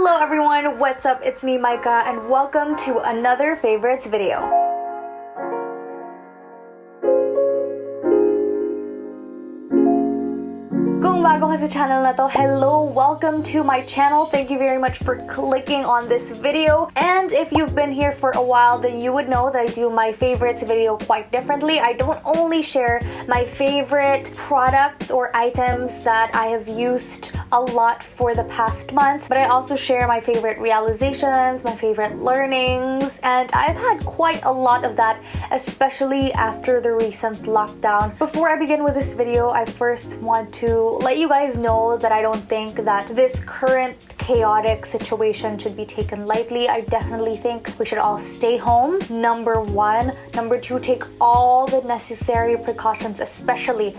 Hello everyone, what's up? It's me, Micah, and welcome to another favorites video. Kung bago ka sa channel na to, hello, welcome to my channel. Thank you very much for clicking on this video. And if you've been here for a while, then you would know that I do my favorites video quite differently. I don't only share my favorite products or items that I have used a lot for the past month, but I also share my favorite realizations, my favorite learnings, and I've had quite a lot of that, especially after the recent lockdown. Before I begin with this video, I first want to let you guys know that I don't think that this current chaotic situation should be taken lightly. I definitely think we should all stay home, number one. Number two, take all the necessary precautions, especially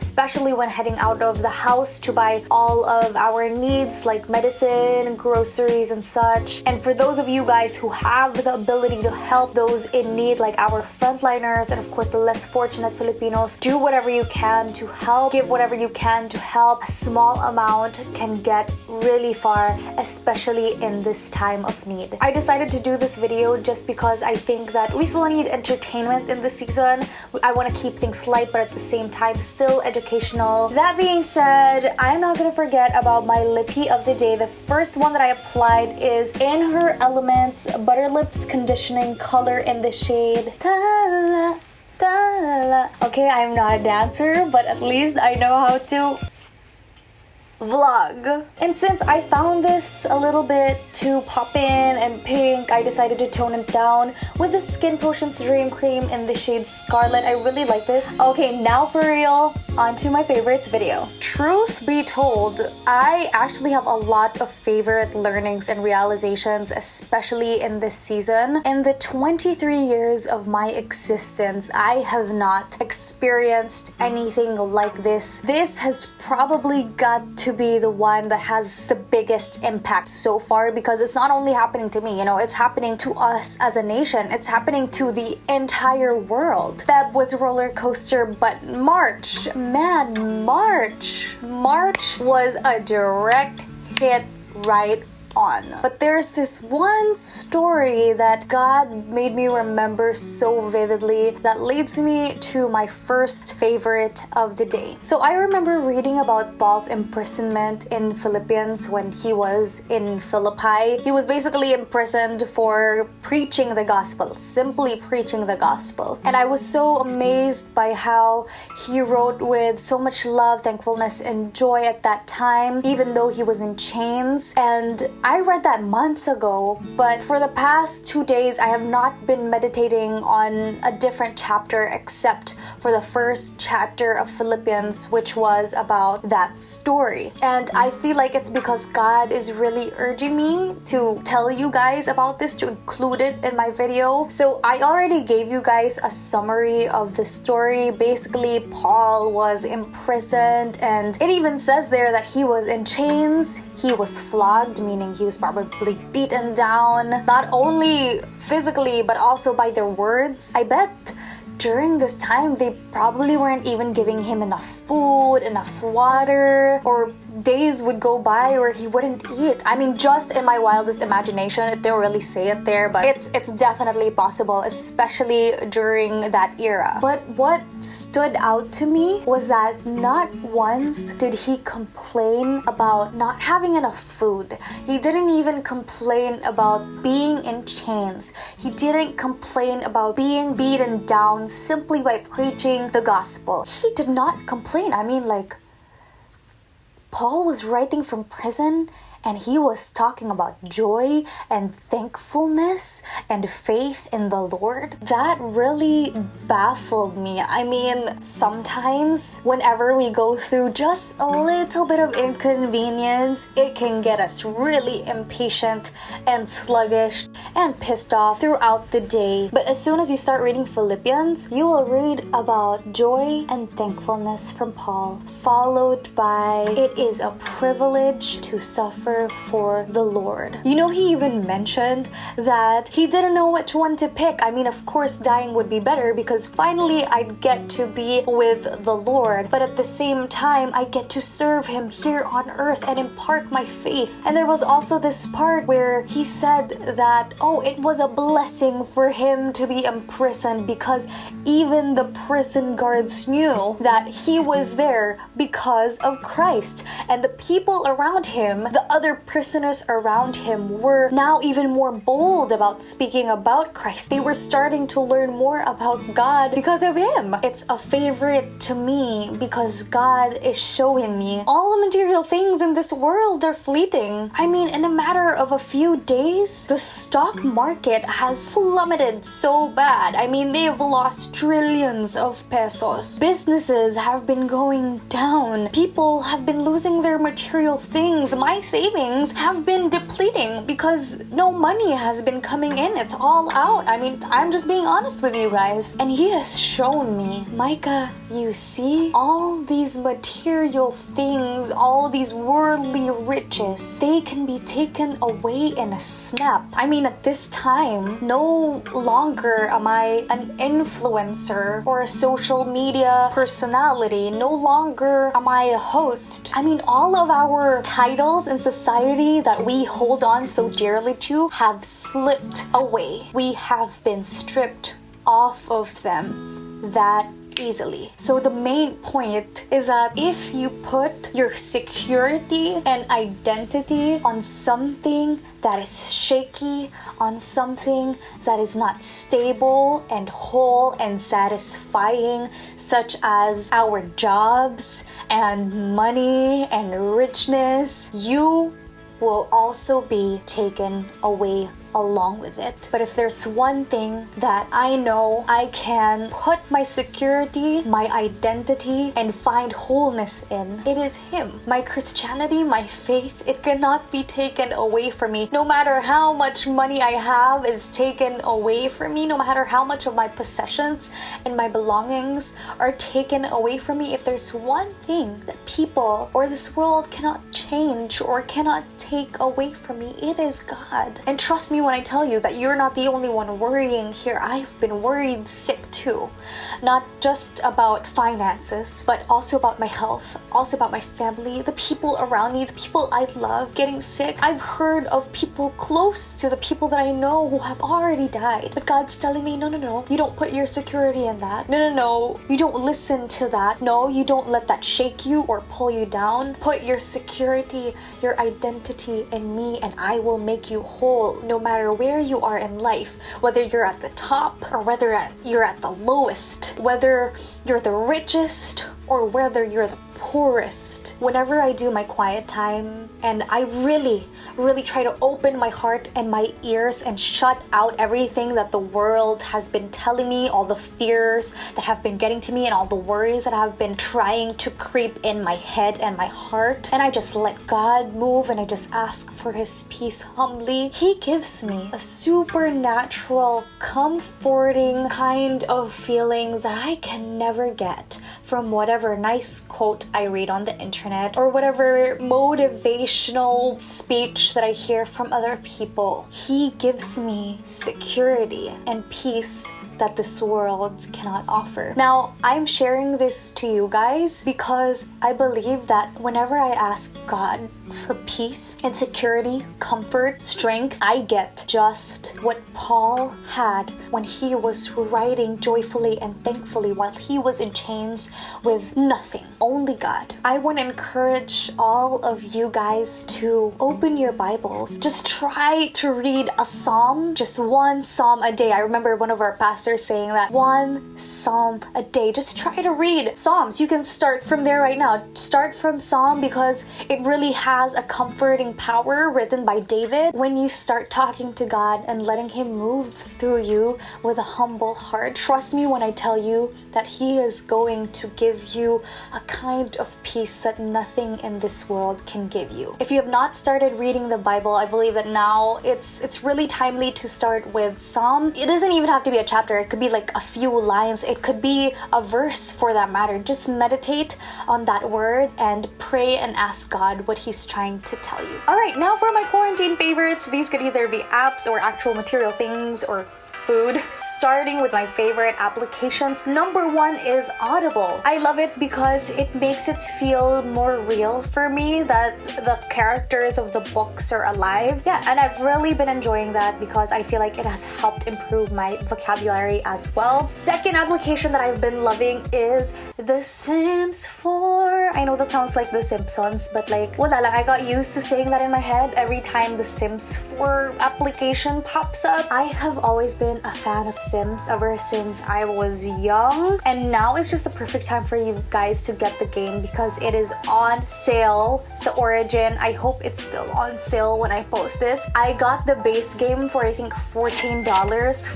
when heading out of the house to buy all of our needs like medicine, groceries, and such. And for those of you guys who have the ability to help those in need, like our frontliners and of course the less fortunate Filipinos, do whatever you can to help, give whatever you can to help. A small amount can get really far, especially in this time of need. I decided to do this video just because I think that we still need entertainment in this season. I want to keep things light, but at the same time still educational. That being said, I'm not gonna forget about my lippy of the day. The first one that I applied is In Her Elements Butter Lips Conditioning Color in the shade Ta-la, ta-la. Okay, I'm not a dancer, but at least I know how to vlog. And since I found this a little bit too poppin' and pink, I decided to tone it down with the Skin Potions Dream Cream in the shade Scarlet. I really like this. Okay, now for real, onto my favorites video. Truth be told, I actually have a lot of favorite learnings and realizations, especially in this season. In the 23 years of my existence, I have not experienced anything like this. This has probably got to be the one that has the biggest impact so far, because it's not only happening to me, it's happening to us as a nation. It's happening to the entire world. Feb was a roller coaster, but March was a direct hit right on. But there's this one story that God made me remember so vividly that leads me to my first favorite of the day. So I remember reading about Paul's imprisonment in Philippians when he was in Philippi. He was basically imprisoned for preaching the gospel, simply preaching the gospel. And I was so amazed by how he wrote with so much love, thankfulness, and joy at that time, even though he was in chains. And I read that months ago, but for the past 2 days, I have not been meditating on a different chapter except for the first chapter of Philippians, which was about that story. And I feel like it's because God is really urging me to tell you guys about this, to include it in my video. So I already gave you guys a summary of the story. Basically, Paul was imprisoned, and it even says there that he was in chains. He was flogged, meaning he was probably beaten down, not only physically, but also by their words. I bet during this time, they probably weren't even giving him enough food, enough water, or days would go by where he wouldn't eat. I mean, just in my wildest imagination, it didn't really say it there, but it's definitely possible, especially during that era. But what stood out to me was that not once did he complain about not having enough food. He didn't even complain about being in chains. He didn't complain about being beaten down simply by preaching the gospel. He did not complain. I mean, like, Paul was writing from prison and he was talking about joy and thankfulness and faith in the Lord. That really baffled me. I mean, sometimes whenever we go through just a little bit of inconvenience, it can get us really impatient and sluggish and pissed off throughout the day. But as soon as you start reading Philippians, you will read about joy and thankfulness from Paul, followed by it is a privilege to suffer hunger for the Lord. You know, he even mentioned that he didn't know which one to pick. I mean, of course, dying would be better because finally I'd get to be with the Lord. But at the same time, I get to serve him here on earth and impart my faith. And there was also this part where he said that, oh, it was a blessing for him to be imprisoned because even the prison guards knew that he was there because of Christ. And the people around him, the other prisoners around him, were now even more bold about speaking about Christ. They were starting to learn more about God because of him. It's a favorite to me because God is showing me all the material things in this world are fleeting. I mean, in a matter of a few days, the stock market has plummeted so bad. I mean, they've lost trillions of pesos. Businesses have been going down. People have been losing their material things. My savings have been depleting because no money has been coming in. It's all out. I mean, I'm just being honest with you guys. And he has shown me, Micah, you see, all these material things, all these worldly riches, they can be taken away in a snap. I mean, at this time, no longer am I an influencer or a social media personality. No longer am I a host. I mean, all of our titles in society that we hold on so dearly to have slipped away. We have been stripped off of them that easily. So the main point is that if you put your security and identity on something that is shaky, on something that is not stable and whole and satisfying, such as our jobs and money and richness, you will also be taken away along with it. But if there's one thing that I know I can put my security, my identity, and find wholeness in, it is Him. My Christianity, my faith, it cannot be taken away from me. No matter how much money I have is taken away from me, no matter how much of my possessions and my belongings are taken away from me, if there's one thing that people or this world cannot change or cannot take away from me, it is God. And trust me when I tell you that you're not the only one worrying here. I've been worried sick too. Not just about finances, but also about my health, also about my family, the people around me, the people I love getting sick. I've heard of people close to the people that I know who have already died. But God's telling me, no, you don't put your security in that. No, you don't listen to that. No, you don't let that shake you or pull you down. Put your security, your identity in me, and I will make you whole no matter where you are in life, whether you're at the top or whether you're at the lowest, whether you're the richest or whether you're the poorest. Whenever I do my quiet time and I really try to open my heart and my ears and shut out everything that the world has been telling me, all the fears that have been getting to me and all the worries that have been trying to creep in my head and my heart, and I just let God move and I just ask for His peace humbly, He gives me a supernatural, comforting kind of feeling that I can never get from whatever nice quote I read on the internet or whatever motivational speech that I hear from other people. He gives me security and peace that this world cannot offer. Now, I'm sharing this to you guys because I believe that whenever I ask God for peace and security, comfort, strength, I get just what Paul had when he was writing joyfully and thankfully while he was in chains with nothing, only God. I want to encourage all of you guys to open your Bibles. Just try to read a psalm, just one psalm a day. I remember one of our pastors saying that one psalm a day. Just try to read Psalms. You can start from there right now. Start from Psalm because it really has a comforting power written by David. When you start talking to God and letting Him move through you with a humble heart, trust me when I tell you that He is going to give you a kind of peace that nothing in this world can give you. If you have not started reading the Bible, I believe that now it's really timely to start with Psalm. It doesn't even have to be a chapter. It could be like a few lines. It could be a verse for that matter. Just meditate on that word and pray and ask God what He's was trying to tell you. Alright, now for my quarantine favorites. These could either be apps or actual material things or food. Starting with my favorite applications, number one is Audible. I love it because it makes it feel more real for me that the characters of the books are alive. Yeah, and I've really been enjoying that because I feel like it has helped improve my vocabulary as well. Second application that I've been loving is The Sims 4. I know that sounds like The Simpsons, but like, wala lang, I got used to saying that in my head every time The Sims 4 application pops up. I have always been a fan of Sims ever since I was young, and now is just the perfect time for you guys to get the game because it is on sale sa Origin. I hope it's still on sale when I post this. I got the base game for I think $14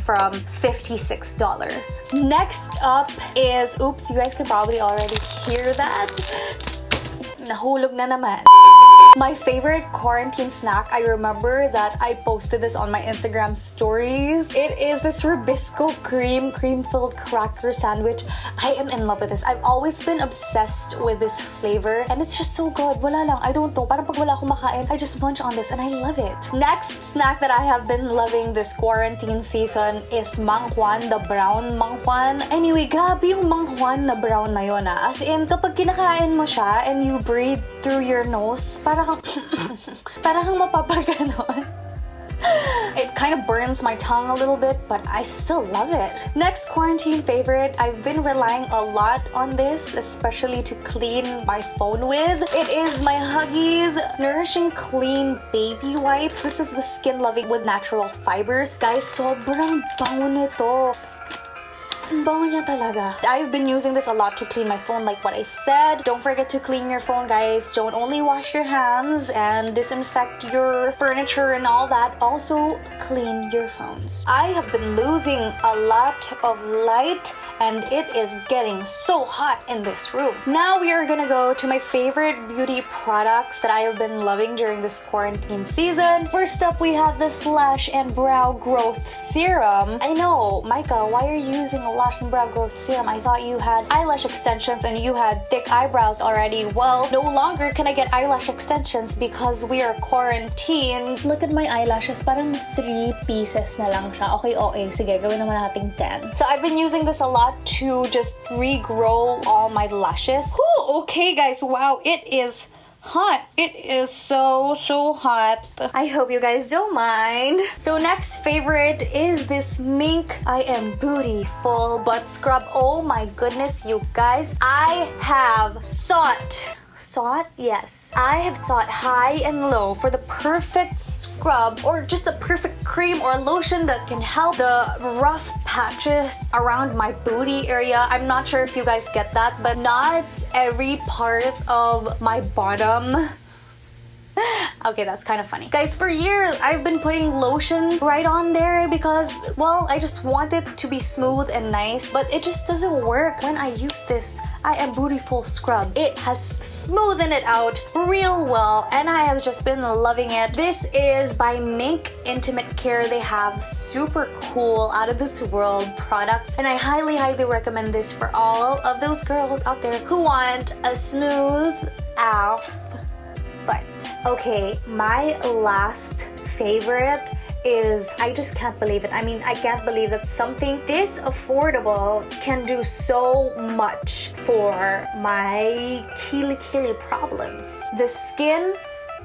from $56. Next up is, oops, you guys can probably already hear that. Nahulog na naman. My favorite quarantine snack, I remember that I posted this on my Instagram stories. It is this Rubisco cream-filled cracker sandwich. I am in love with this. I've always been obsessed with this flavor and it's just so good. Wala lang, I don't know. Parang pag wala akong makain, I just munch on this and I love it. Next snack that I have been loving this quarantine season is Mang Juan, the brown Mang Juan. Anyway, grabe yung Mang Juan na brown na yun ah. As in, kapag kinakain mo siya and you breathe through your nose, parang mapapaganon. It kind of burns my tongue a little bit, but I still love it. Next quarantine favorite, I've been relying a lot on this, especially to clean my phone with. It is my Huggies Nourishing Clean Baby Wipes. This is the skin loving with natural fibers. Guys, sobrang bango nito. Bango niya talaga. I've been using this a lot to clean my phone like what I said. Don't forget to clean your phone, guys. Don't only wash your hands and disinfect your furniture and all that. Also, clean your phones. I have been losing a lot of light and it is getting so hot in this room. Now we are gonna go to my favorite beauty products that I have been loving during this quarantine season. First up, we have the Lash and Brow Growth Serum. I know, Micah, why are you using a Lash and Brow Growth Serum? I thought you had eyelash extensions and you had thick eyebrows already. Well, no longer can I get eyelash extensions because we are quarantined. Look at my eyelashes, parang 3 pieces na lang siya. Okay, sige, gawin naman nating 10. So I've been using this a lot to just regrow all my lashes. Whew, okay guys, wow, it is hot. It is so hot. I hope you guys don't mind. So next favorite is this Mink I Am Beautiful Butt Scrub. Oh my goodness, you guys. I have sought, yes. I have sought high and low for the perfect scrub or just a perfect cream or lotion that can help the rough patches around my booty area. I'm not sure if you guys get that, but not every part of my bottom. Okay, that's kind of funny. Guys, for years, I've been putting lotion right on there because, well, I just want it to be smooth and nice, but it just doesn't work when I use this I Am Beautiful scrub. It has smoothened it out real well, and I have just been loving it. This is by Mink Intimate Care. They have super cool, out of this world products, and I highly recommend this for all of those girls out there who want a smooth AF butt. Okay, my last favorite is, I just can't believe it. I mean, I can't believe that something this affordable can do so much for my kili problems. The Skin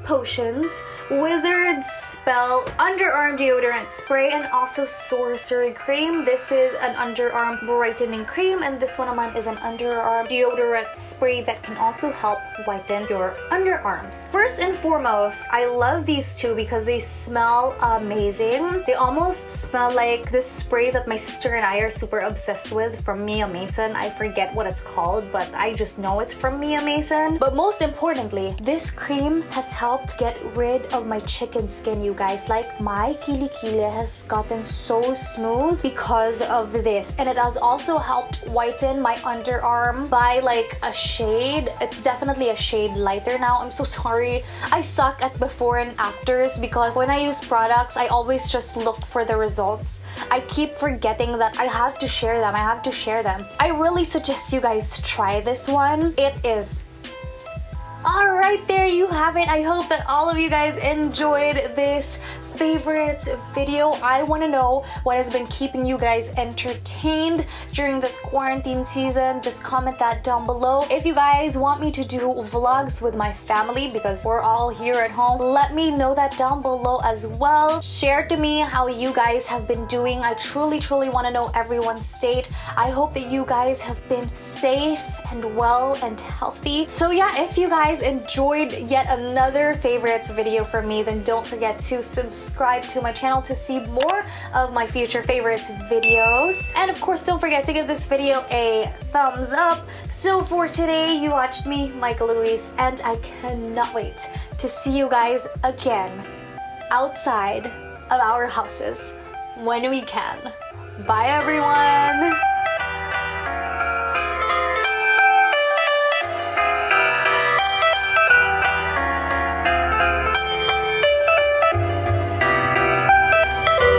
Potions Wizard Spell Underarm Deodorant Spray and also Sorcery Cream. This is an underarm brightening cream and this one naman is an underarm deodorant spray that can also help whiten your underarms. First and foremost, I love these two because they smell amazing. They almost smell like the spray that my sister and I are super obsessed with from Mia Mason. I forget what it's called, but I just know it's from Mia Mason. But most importantly, this cream has helped get rid of my chicken skin, you guys. Like, my kilikili has gotten so smooth because of this, and it has also helped whiten my underarm by like a shade. It's definitely a shade lighter now. I'm so sorry, I suck at before and afters because when I use products, I always just look for the results. I keep forgetting that I have to share them. I really suggest you guys try this one. It is Alright, there you have it. I hope that all of you guys enjoyed this favorites video. I want to know what has been keeping you guys entertained during this quarantine season. Just comment that down below. If you guys want me to do vlogs with my family because we're all here at home, let me know that down below as well. Share to me how you guys have been doing. I truly want to know everyone's state. I hope that you guys have been safe and well and healthy. So yeah, if you guys enjoyed yet another favorites video from me, then don't forget to subscribe to my channel to see more of my future favorites videos. And of course, don't forget to give this video a thumbs up. So for today, you watched me, Michael Louise, and I cannot wait to see you guys again outside of our houses when we can. Bye everyone!